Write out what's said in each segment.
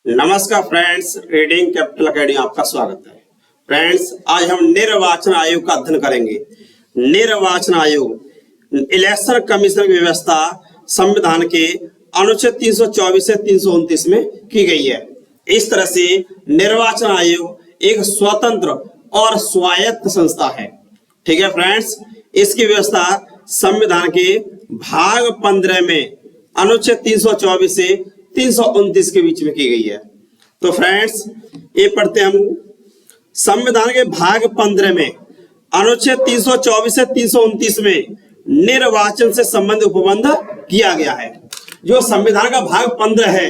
नमस्कार friends, reading capital academy आपका स्वागत है। फ्रेंड्स, आज हम निर्वाचन आयोग का अध्ययन करेंगे। निर्वाचन आयोग इलेक्शन कमीशन की व्यवस्था संविधान के अनुच्छेद 324 से 329 में की गई है। इस तरह से निर्वाचन आयोग एक स्वतंत्र और स्वायत्त संस्था है। ठीक है फ्रेंड्स, इसकी व्यवस्था संविधान के भाग 15 में अनुच्छेद 324 से 329 के बीच में की गई है। तो फ्रेंड्स, ये पढ़ते हैं हम। संविधान के भाग 15 में अनुच्छेद 324 से 329 में निर्वाचन से संबंधित उपबंध किया गया है। जो संविधान का भाग 15 है,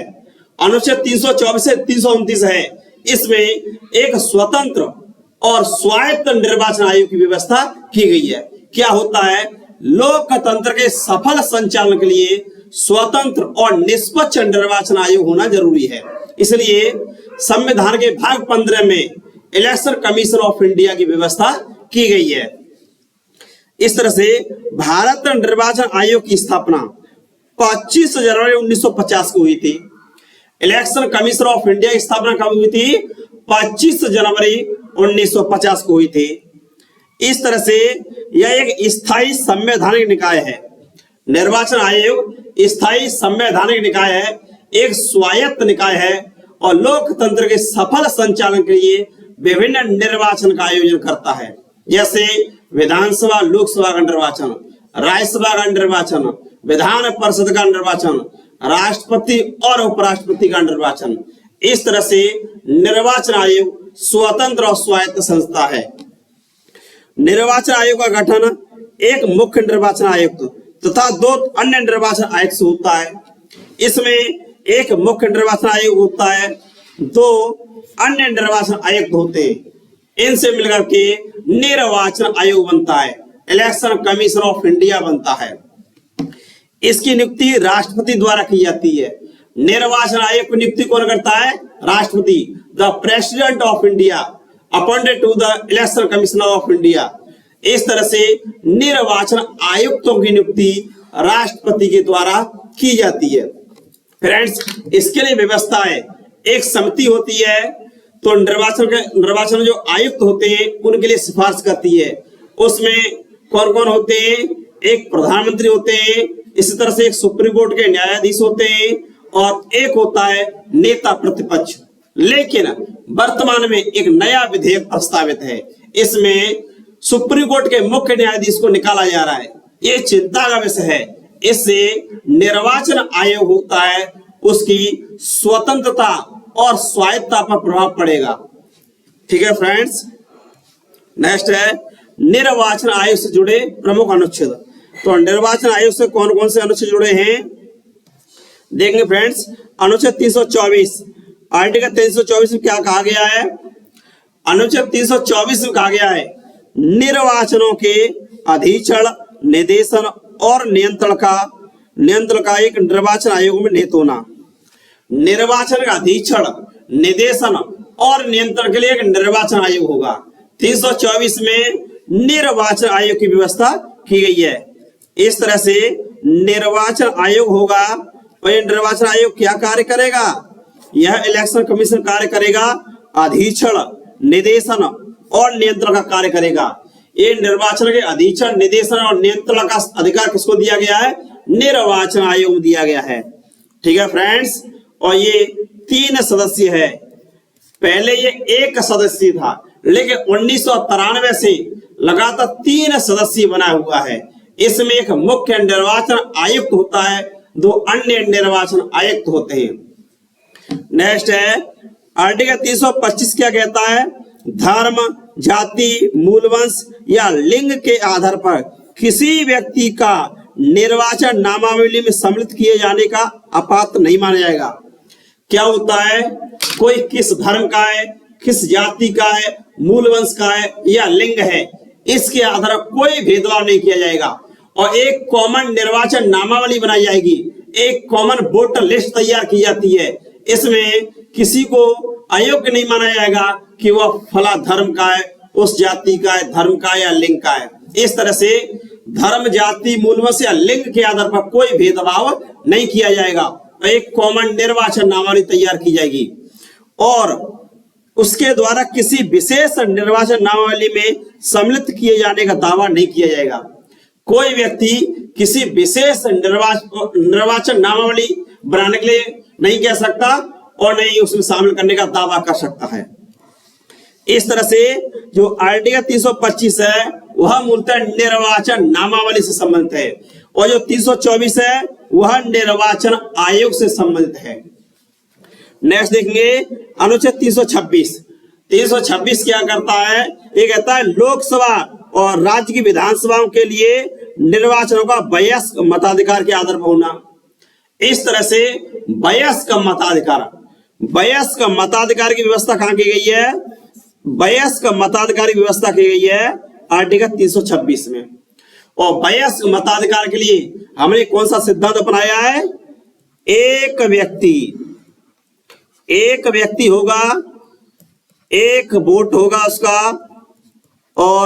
अनुच्छेद 324 से 329 है, इसमें एक स्वतंत्र और स्वायत्त निर्वाचन आयोग की व्यवस्था की गई है। क्या होता है? लोकतंत्र के सफल संचालन के लिए स्वतंत्र और निष्पक्ष निर्वाचन आयोग होना जरूरी है। इसलिए संविधान के भाग 15 में इलेक्शन कमीशन ऑफ इंडिया की व्यवस्था की गई है। इस तरह से भारत निर्वाचन आयोग की स्थापना 25 जनवरी 1950 को हुई थी। इलेक्शन कमीशन ऑफ इंडिया की स्थापना कब हुई थी? 25 जनवरी 1950 को हुई थी। इस तरह से यह एक स्थायी संवैधानिक निकाय है। निर्वाचन आयोग स्थायी संवैधानिक निकाय है, एक स्वायत्त निकाय है और लोकतंत्र के सफल संचालन के लिए विभिन्न निर्वाचन का आयोजन करता है, जैसे विधानसभा लोकसभा का निर्वाचन, राज्यसभा का निर्वाचन, विधान परिषद का निर्वाचन, राष्ट्रपति और उपराष्ट्रपति का निर्वाचन। इस तरह से निर्वाचन आयोग स्वतंत्र और स्वायत्त संस्था है। निर्वाचन आयोग का गठन एक मुख्य निर्वाचन आयुक्त तथा 2 अन्य निर्वाचन आयुक्त से होता है। इसमें एक मुख्य निर्वाचन आयोग होता है, 2 अन्य निर्वाचन आयुक्त होते हैं। इनसे मिलकर के निर्वाचन आयोग बनता है, इलेक्शन कमीशन ऑफ इंडिया बनता है। इसकी नियुक्ति राष्ट्रपति द्वारा की जाती है। निर्वाचन आयोग की नियुक्ति कौन करता है? राष्ट्रपति। The president of India appointed to the election commissioner of India. इस तरह से निर्वाचन आयुक्तों की नियुक्ति राष्ट्रपति के द्वारा की जाती है। फ्रेंड्स, इसके लिए व्यवस्था है, एक समिति होती है, तो निर्वाचन जो आयुक्त होते हैं उनके लिए सिफारिश करती है। उसमें कौन कौन होते हैं? एक प्रधानमंत्री होते हैं, इसी तरह से एक सुप्रीम कोर्ट के न्यायाधीश होते हैं और एक होता है नेता प्रतिपक्ष। लेकिन वर्तमान में एक नया विधेयक प्रस्तावित है, इसमें सुप्रीम कोर्ट के मुख्य न्यायाधीश को निकाला जा रहा है। ये चिंता का विषय है। इससे निर्वाचन आयोग होता है, उसकी स्वतंत्रता और स्वायत्तता पर प्रभाव पड़ेगा। ठीक है फ्रेंड्स, नेक्स्ट है निर्वाचन आयोग से जुड़े प्रमुख अनुच्छेद। तो निर्वाचन आयोग से कौन कौन से अनुच्छेद जुड़े हैं देखेंगे फ्रेंड्स। अनुच्छेद 324, आर्टिकल 324 में क्या कहा गया है? अनुच्छेद 324 में कहा गया है निर्वाचनों के अधीक्षण, निदेशन और नियंत्रण का एक निर्वाचन आयोग में निहित होना। निर्वाचन का अधीक्षण, निदेशन और नियंत्रण के लिए एक निर्वाचन आयोग होगा। 324 में निर्वाचन आयोग की व्यवस्था की गई है। इस तरह से निर्वाचन आयोग होगा और यह निर्वाचन आयोग क्या कार्य करेगा? यह इलेक्शन कमीशन कार्य करेगा, अधीक्षण, निदेशन और नियंत्रण का कार्य करेगा। ये निर्वाचन के अधीक्षण, निदेशन और नियंत्रण का अधिकार किसको दिया गया है? निर्वाचन आयोग में दिया गया है। ठीक है फ्रेंड्स, और ये 3 सदस्य है। पहले ये 1 सदस्य था, लेकिन 1993 से लगातार 3 सदस्य बना हुआ है। इसमें एक मुख्य निर्वाचन आयुक्त होता है, 2 अन्य निर्वाचन आयुक्त होते हैं। नेक्स्ट है आर्टिकल 325 क्या कहता है? धर्म, जाति, मूलवंश या लिंग के आधार पर किसी व्यक्ति का निर्वाचन नामावली में सम्मिलित किए जाने का अपात्र नहीं माना जाएगा। क्या होता है? कोई किस धर्म का है, किस जाति का है, मूलवंश का है या लिंग है, इसके आधार पर कोई भेदभाव नहीं किया जाएगा और एक कॉमन निर्वाचन नामावली बनाई जाएगी, एक कॉमन वोटर लिस्ट तैयार की जाती है। इसमें किसी को अयोग्य नहीं माना जाएगा कि वह फला धर्म का है, उस जाति का है, धर्म का या लिंग का है। इस तरह से धर्म, जाति, मूलवंश या लिंग के आधार पर कोई भेदभाव नहीं किया जाएगा। एक कॉमन निर्वाचन नामावली तैयार की जाएगी। और उसके द्वारा किसी विशेष निर्वाचन नामावली में सम्मिलित किए जाने का दावा नहीं किया जाएगा। कोई व्यक्ति किसी विशेष निर्वाचन नामावली बनाने के लिए नहीं कह सकता और नहीं उसमें शामिल करने का दावा कर सकता है। इस तरह से जो आर्टिकल 325 है वह मूलतः निर्वाचन नामावली से संबंधित है और जो 324 है वह निर्वाचन आयोग से संबंधित है। नेक्स्ट देखेंगे अनुच्छेद 326 क्या करता है? ये कहता है लोकसभा और राज्य की विधानसभाओं के लिए निर्वाचनों का वयस्क मताधिकार के आधार पर होना। इस तरह से वयस्क मताधिकार की व्यवस्था कहां की गई है? वयस्क मताधिकार की व्यवस्था की गई है आर्टिकल 326 में। और वयस्क मताधिकार के लिए हमने कौन सा सिद्धांत अपनाया है? एक व्यक्ति होगा, एक वोट होगा उसका और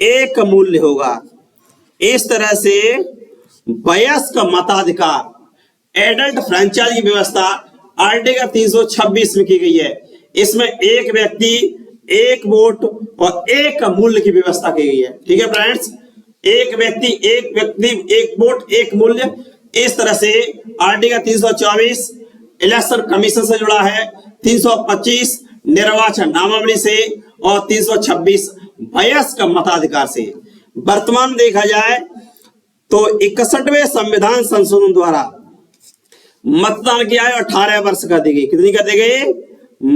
एक मूल्य होगा। इस तरह से वयस्क मताधिकार एडल्ट फ्रेंचाइज की व्यवस्था आर्टिकल 326 में की गई है। इसमें एक व्यक्ति, एक वोट और एक मूल्य की व्यवस्था की गई है। ठीक है फ्रेंड्स, एक व्यक्ति, एक वोट, एक मूल्य। इस तरह से आर्टिकल 324 इलेक्शन कमीशन से जुड़ा है, 325 निर्वाचन नामावली से और 326 वयस्क मताधिकार से। वर्तमान में देखा जाए तो 61वें संविधान संशोधन द्वारा मतदान की आयु 18 वर्ष कर दी गई। कितनी कर दी गई?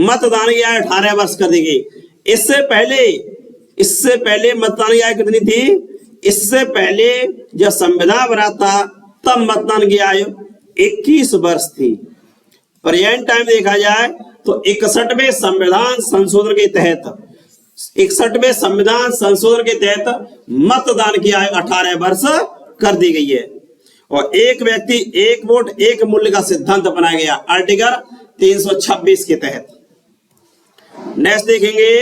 मतदान की आयु 18 वर्ष कर दी गई। इससे पहले मतदान की आयु कितनी थी? इससे पहले जब संविधान बना था तब मतदान की आयु 21 वर्ष थी। प्रेजेंट टाइम देखा जाए तो 61वें संविधान संशोधन के तहत मतदान की आयु 18 वर्ष कर दी गई है और एक व्यक्ति, एक वोट, एक मूल्य का सिद्धांत बनाया गया आर्टिकल 326 के तहत। नेक्स्ट देखेंगे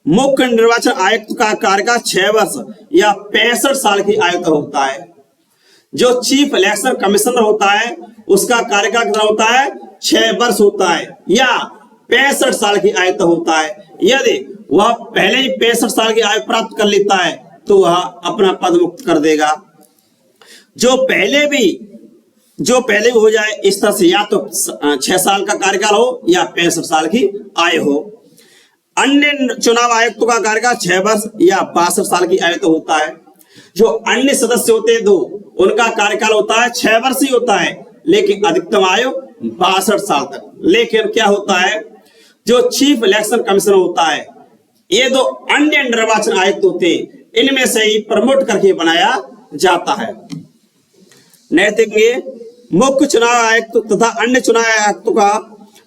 मुख्य निर्वाचन आयुक्त का कार्यकाल 6 वर्ष या 65 साल की आयु तक होता है। जो चीफ इलेक्शन कमिश्नर होता है उसका कार्यकाल कितना होता है? 6 वर्ष होता है या 65 साल की आयु तक होता है। यदि वह पहले ही 65 साल की आयु प्राप्त कर लेता है तो वह अपना पद मुक्त कर देगा। जो पहले भी हो जाए इस तरह से, या तो 6 साल का कार्यकाल हो या 65 साल की आयु हो। अन्य चुनाव आयुक्तों का कार्यकाल 6 वर्ष या 62 साल की आयु तक होता है। जो अन्य सदस्य होते हैं दो, उनका कार्यकाल होता है 6 वर्ष ही होता है लेकिन अधिकतम आयु 62 साल तक। लेकिन क्या होता है, जो चीफ इलेक्शन कमिश्नर होता है, ये दो अन्य निर्वाचन आयुक्त होते हैं, इनमें से ही प्रमोट करके बनाया जाता है। नेक्स्ट देखेंगे मुख्य चुनाव आयुक्त तथा अन्य चुनाव आयुक्तों का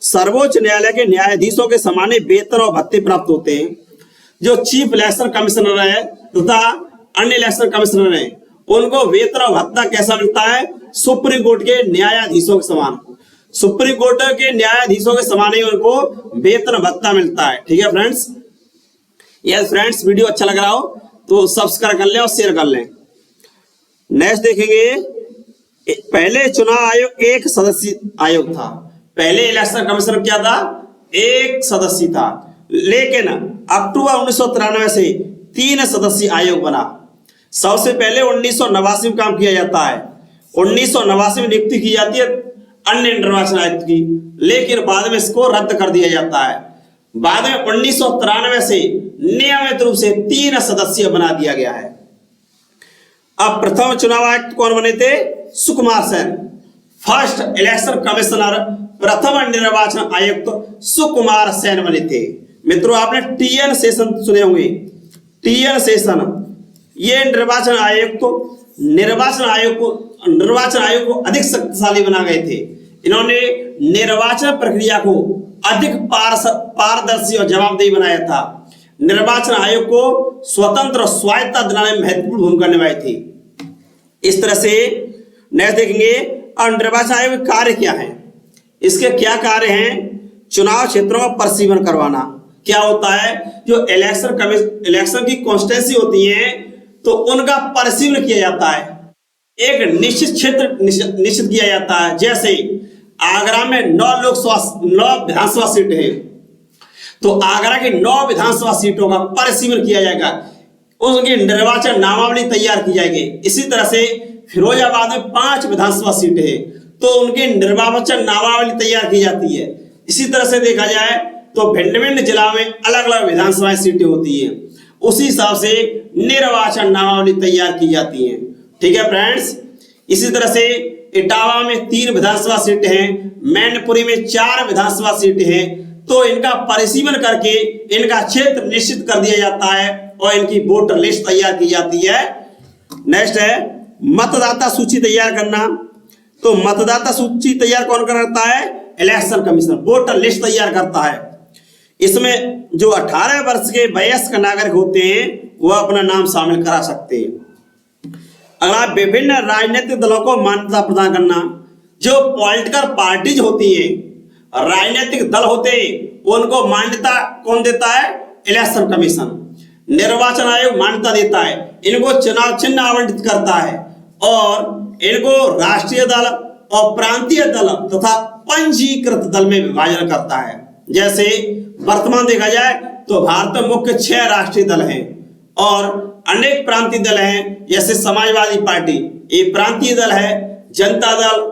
सर्वोच्च न्यायालय के न्यायाधीशों के समान वेतन और भत्ते प्राप्त होते हैं। जो चीफ इलेक्शन कमिश्नर है तथा अन्य इलेक्शन कमिश्नर है उनको वेतन और भत्ता कैसा मिलता है? सुप्रीम कोर्ट के न्यायाधीशों के समान। सुप्रीम कोर्ट के न्यायाधीशों के समान ही उनको वेतन भत्ता मिलता है। ठीक है फ्रेंड्स, यस फ्रेंड्स, वीडियो अच्छा लग रहा हो तो सब्सक्राइब कर लें और शेयर कर लें। नेक्स्ट देखेंगे पहले चुनाव आयोग एक सदस्य आयोग था। पहले इलेक्शन कमिश्नर क्या था? एक सदस्य था। लेकिन अक्टूबर 1993 से 3 सदस्यीय आयोग बना। सबसे पहले 1989 में काम किया जाता है। 1989 में नियुक्ति की जाती है अन्य निर्वाचन आयुक्त की, लेकिन बाद में इसको रद्द कर दिया जाता है। बाद में 1993 से नियमित रूप से 3 सदस्य बना दिया गया है। अब प्रथम चुनाव आयुक्त कौन बने थे? Sukumar Sen. First election commissioner, प्रथम निर्वाचन आयुक्त सुकुमार सेन बने थे। मित्रों, आपने टीएन सेशन सुने होंगे। टीएन सेशन ये निर्वाचन आयोग को अधिक शक्तिशाली बना गए थे। इन्होंने निर्वाचन प्रक्रिया को अधिक पारदर्शी और जवाबदेही बनाया था। निर्वाचन आयोग को स्वतंत्र और स्वायत्तता दिलाने में महत्वपूर्ण भूमिका निभाई थी। इस तरह से नेक्स्ट देखेंगे और निर्वाचन आयोग के कार्य क्या है। इसके क्या कार्य हैं? चुनाव क्षेत्रों का परिसीमन करवाना। क्या होता है, जो इलेक्शन की कॉन्स्टिट्यूएंसी होती है तो उनका परिसीमन किया जाता है। एक निश्चित क्षेत्र निश्चित किया जाता है। जैसे आगरा में 9 विधानसभा सीटें हैं, तो आगरा की 9 विधानसभा सीटों का परिसीमन किया जाएगा, उनकी निर्वाचन नामावली तैयार की जाएगी। इसी तरह से फिरोजाबाद में 5 विधानसभा सीटें हैं, तो उनकी निर्वाचन नामावली तैयार की जाती है। इसी तरह से देखा जाए तो भिन्न भिन्न जिला में अलग अलग विधानसभा सीटें होती हैं, उसी हिसाब से निर्वाचन नामावली तैयार की जाती है। ठीक है फ्रेंड्स, इसी तरह से इटावा में 3 विधानसभा सीटें हैं, मैनपुरी में 4 विधानसभा सीटें हैं, तो इनका परिसीमन करके इनका क्षेत्र निश्चित कर दिया जाता है और इनकी वोटर लिस्ट तैयार की जाती है। नेक्स्ट है मतदाता सूची तैयार करना। तो मतदाता सूची तैयार कौन करता है? इलेक्शन कमीशन वोटर लिस्ट तैयार करता है। इसमें जो 18 वर्ष के वयस्क नागरिक होते हैं वह अपना नाम शामिल करा सकते हैं। अगला विभिन्न राजनीतिक दलों को मान्यता प्रदान करना। जो पॉलिटिकल पार्टीज होती हैं, राजनीतिक दल होते हैं, उनको मान्यता कौन देता है? Election commission. निर्वाचन आयोग मान्यता देता है, इनको चुनाव चिन्ह आवंटित करता है और इनको राष्ट्रीय दल और प्रांतीय दल तथा पंजीकृत दल में विभाजन करता है। जैसे वर्तमान देखा जाए तो भारत में मुख्य 6 राष्ट्रीय दल हैं और अनेक प्रांतीय दल हैं, जैसे समाजवादी पार्टी ये प्रांतीय दल है, जनता दल,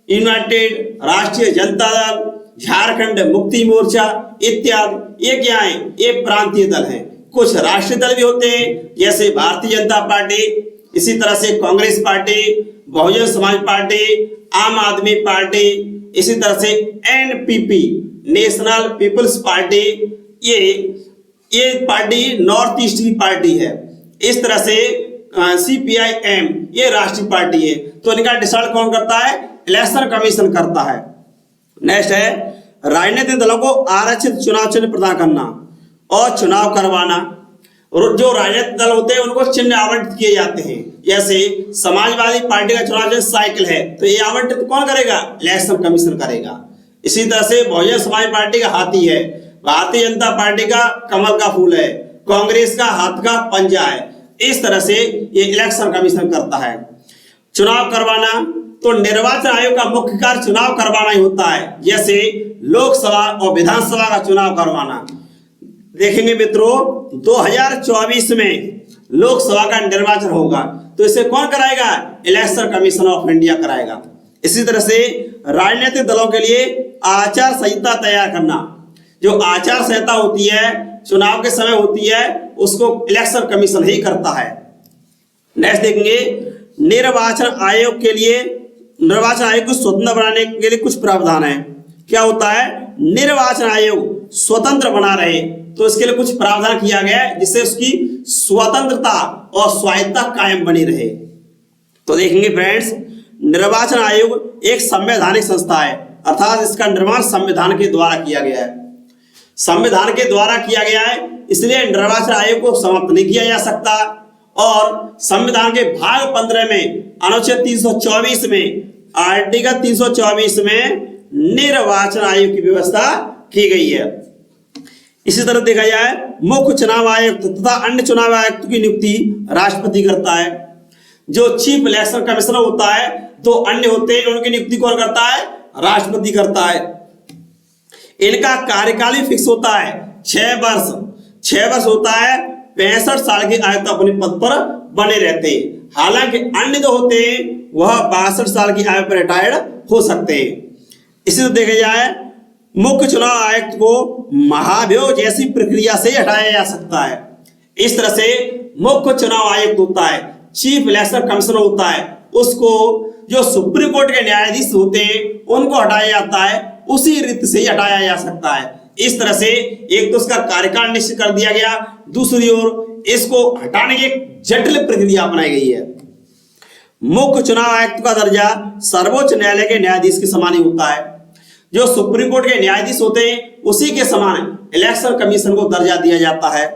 यूनाइटेड राष्ट्रीय जनता दल, झारखंड मुक्ति मोर्चा इत्यादि, ये क्या है? ये प्रांतीय दल हैं। कुछ राष्ट्रीय दल भी होते हैं, जैसे भारतीय जनता पार्टी, इसी तरह से कांग्रेस पार्टी, बहुजन समाज पार्टी, आम आदमी पार्टी, इसी तरह से एनपीपी नेशनल पीपल्स पार्टी, ये पार्टी नॉर्थ ईस्ट की पार्टी है। इस तरह से सीपीआईएम ये राष्ट्रीय पार्टी है। तो इनका डिसाइड कौन करता है? इलेक्शन कमीशन करता है। नेक्स्ट है राजनीतिक दलों को आरक्षित चुनाव चिन्ह प्रदान करना और चुनाव करवाना। और जो राजनीतिक दल होते हैं उनको चिन्ह आवंटित किए जाते हैं। जैसे समाजवादी पार्टी का चुनाव चिन्ह साइकिल है, तो ये आवंटित कौन करेगा? इलेक्शन कमीशन करेगा। इसी तरह से बहुजन समाज पार्टी का हाथी है, भारतीय जनता पार्टी का कमल का फूल है, कांग्रेस का हाथ का पंजा है। इस तरह से ये इलेक्शन कमीशन करता है। चुनाव करवाना, तो निर्वाचन आयोग का मुख्य कार्य चुनाव करवाना ही होता है। जैसे लोकसभा और विधानसभा का चुनाव करवाना। देखेंगे मित्रों 2024 में लोकसभा का निर्वाचन होगा, तो इसे कौन कराएगा? इलेक्शन कमीशन ऑफ इंडिया कराएगा। इसी तरह से राजनीतिक दलों के लिए आचार संहिता तैयार करना। जो आचार संहिता होती है चुनाव के समय होती है, उसको इलेक्शन कमीशन ही करता है। नेक्स्ट देखेंगे निर्वाचन आयोग के लिए, निर्वाचन आयोग को स्वतंत्र बनाने के लिए कुछ प्रावधान है। क्या होता है? निर्वाचन आयोग स्वतंत्र बना रहे, तो इसके लिए कुछ प्रावधान किया गया है जिससे उसकी स्वतंत्रता और स्वायत्तता कायम बनी रहे। तो देखेंगे फ्रेंड्स, निर्वाचन आयोग एक संवैधानिक संस्था है, अर्थात इसका निर्माण संविधान के द्वारा किया गया है। संविधान के द्वारा किया गया है, इसलिए निर्वाचन आयोग को समाप्त नहीं किया जा सकता। और संविधान के भाग 15 में अनुच्छेद 324 में आर्टिकल 324 में निर्वाचन आयोग की व्यवस्था की गई है। इसी तरह देखा जाए मुख्य चुनाव आयुक्त तथा अन्य चुनाव आयुक्त की नियुक्ति राष्ट्रपति करता है। जो चीफ इलेक्शन कमिश्नर होता है, तो अन्य होते हैं, उनकी नियुक्ति कौन करता है? राष्ट्रपति करता है। इनका कार्यकाल भी फिक्स होता है 6 वर्ष। 6 वर्ष होता है, 65 साल की आयु तक अपने पद पर बने रहते हैं। हालांकि अन्य जो होते हैं वह 62 साल की आयु पर रिटायर्ड हो सकते हैं। इसी तरह देखा जाए मुख्य चुनाव आयुक्त को महाभियोग जैसी प्रक्रिया से हटाया जा सकता है। इस तरह से मुख्य चुनाव आयुक्त होता है, चीफ इलेक्शन कमिश्नर होता है, उसको जो सुप्रीम कोर्ट के न्यायाधीश होते हैं उनको हटाया जाता है, उसी रीत से हटाया जा सकता है। इस तरह से एक तो उसका कार्यकाल निश्चित कर दिया गया, दूसरी ओर इसको हटाने की एक जटिल प्रक्रिया अपनाई गई है। मुख्य चुनाव आयुक्त का दर्जा सर्वोच्च न्यायालय के न्यायाधीश के समान ही होता है। जो सुप्रीम कोर्ट के न्यायाधीश होते हैं उसी के समान इलेक्शन कमीशन को दर्जा दिया जाता है।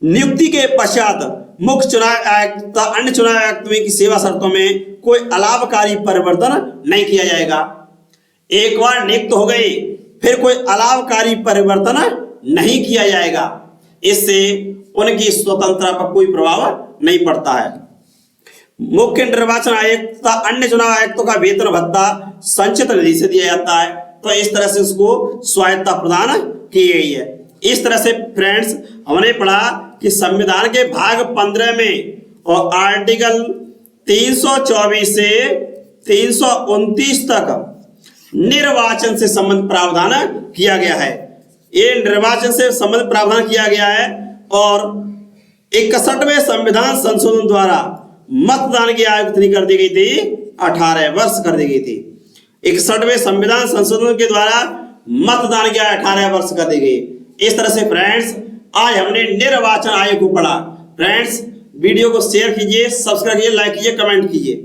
नियुक्ति के पश्चात मुख्य चुनाव आयुक्त तथा अन्य चुनाव आयुक्तों की सेवा शर्तों में कोई अलाभकारी परिवर्तन नहीं किया जाएगा। एक बार नियुक्त हो गए फिर कोई अलाभकारी परिवर्तन नहीं किया जाएगा। इससे उनकी स्वतंत्रता पर कोई प्रभाव नहीं पड़ता है। मुख्य निर्वाचन आयुक्त तथा अन्य चुनाव आयुक्तों का वेतन भत्ता संचित निधि से दिया जाता है। तो इस तरह से उसको स्वायत्तता प्रदान की गई है। इस तरह से फ्रेंड्स हमने पढ़ा कि संविधान के भाग 15 में और आर्टिकल 324 से 329 तक निर्वाचन से संबंधित प्रावधान किया गया है। ये निर्वाचन से संबंधित प्रावधान किया गया है और 61वें संविधान संशोधन द्वारा मतदान की आयु कितनी कर दी गई थी? 18 वर्ष कर दी गई थी। 61वें संविधान संशोधन के द्वारा मतदान की आयु 18 वर्ष कर दी गई। इस तरह से फ्रेंड्स आज हमने निर्वाचन आयोग को पढ़ा। फ्रेंड्स वीडियो को शेयर कीजिए, सब्सक्राइब कीजिए, लाइक कीजिए, कमेंट कीजिए।